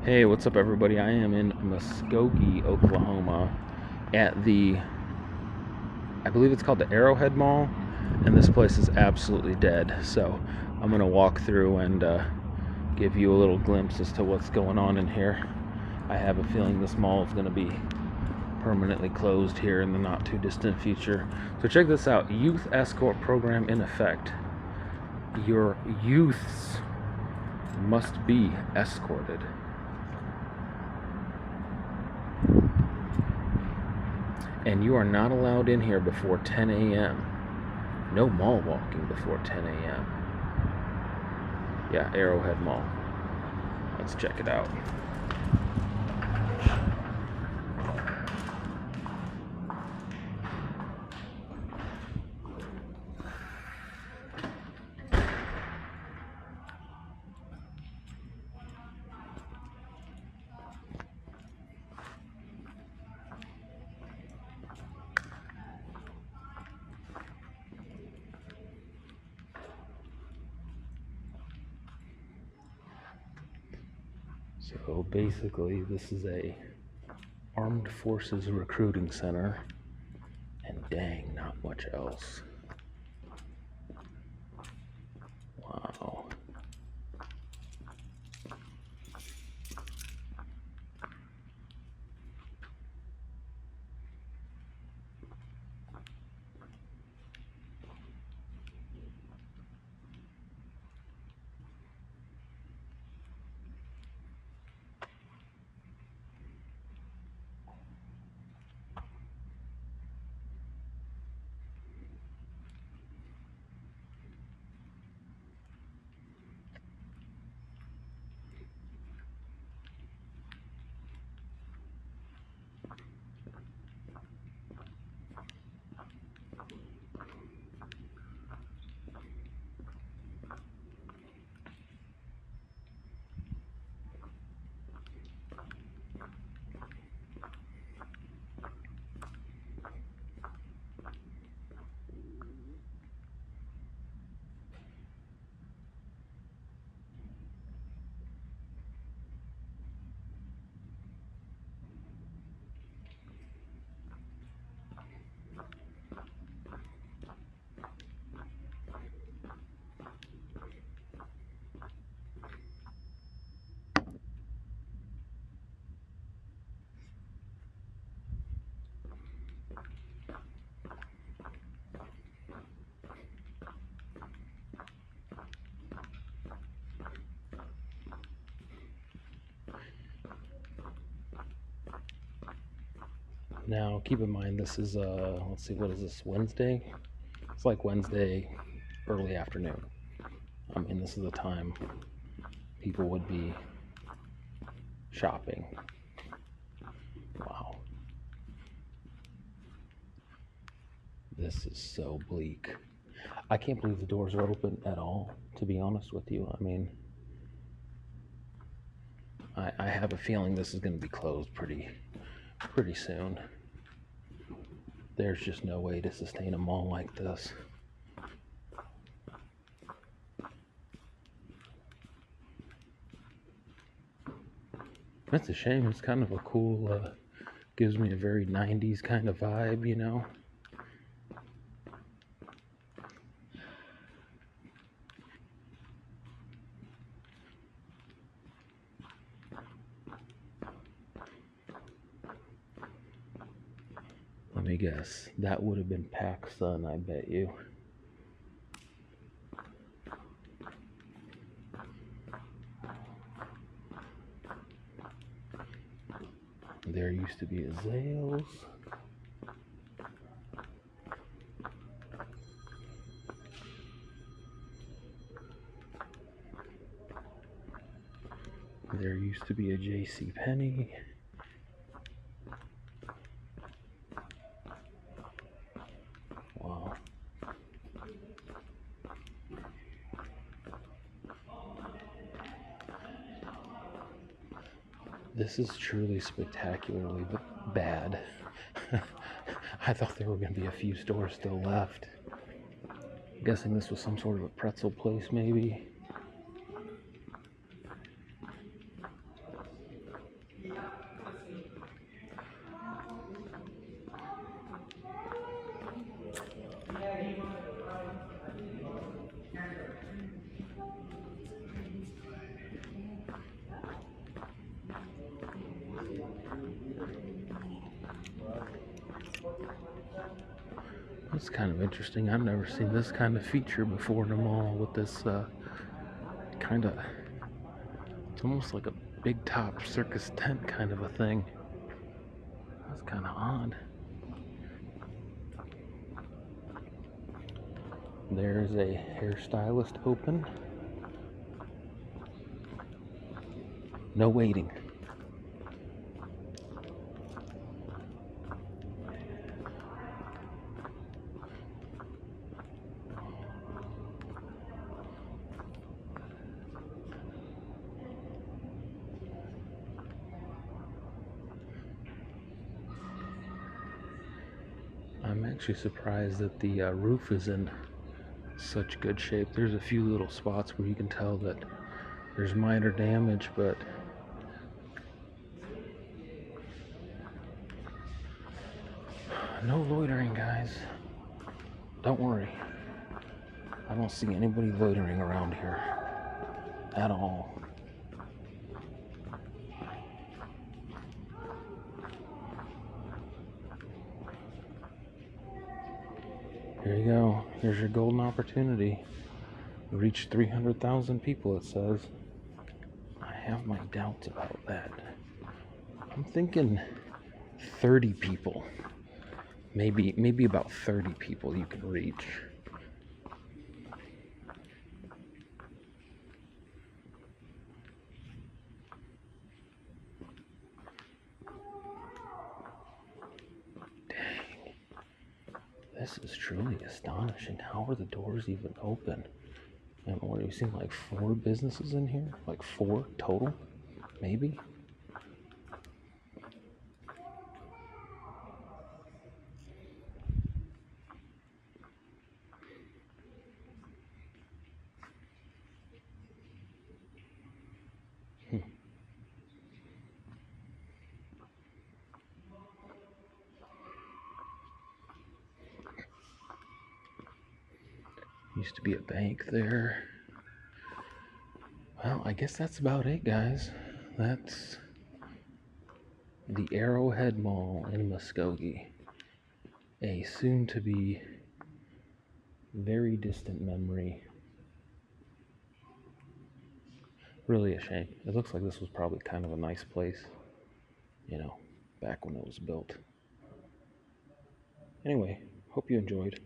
Hey, what's up, everybody? I am in Muskogee, Oklahoma at I believe it's called the Arrowhead Mall, and this place is absolutely dead. So I'm going to walk through and give you a little glimpse as to what's going on in here. I have a feeling this mall is going to be permanently closed here in the not too distant future. So check this out. Youth escort program in effect. Your youths must be escorted. And you are not allowed in here before 10 a.m. No mall walking before 10 a.m. Yeah, Arrowhead Mall. Let's check it out. So basically, this is a armed forces recruiting center, and dang, not much else. Wow. Now, keep in mind, this is, let's see, what is this, Wednesday? It's like Wednesday, early afternoon. And this is the time people would be shopping. Wow. This is so bleak. I can't believe the doors are open at all, to be honest with you. I mean, I have a feeling this is going to be closed pretty soon. There's just no way to sustain a mall like this. That's a shame. It's kind of a cool, gives me a very 90s kind of vibe, you know? Let me guess. That would have been PacSun, I bet you. There used to be a Zales. There used to be a JCPenney. Wow. This is truly spectacularly bad. I thought there were going to be a few stores still left. I'm guessing this was some sort of a pretzel place, maybe. It's kind of interesting. I've never seen this kind of feature before in a mall with this kind of, it's almost like a big top circus tent kind of a thing. That's kind of odd. There's a hairstylist open. No waiting. I'm actually surprised that the roof is in such good shape. There's a few little spots where you can tell that there's minor damage, but no loitering, guys. Don't worry. I don't see anybody loitering around here at all. Here you go. Here's your golden opportunity. Reach 300,000 people, it says. I have my doubts about that. I'm thinking 30 people. Maybe about 30 people you can reach. Dang. This is truly astonishing. How are the doors even open? And what have you seen, like 4 businesses in here? Like 4 total? Maybe? Used to be a bank there. Well, I guess that's about it, guys. That's the Arrowhead Mall in Muskogee. A soon-to-be very distant memory. Really a shame. It looks like this was probably kind of a nice place, you know, back when it was built. Anyway, hope you enjoyed.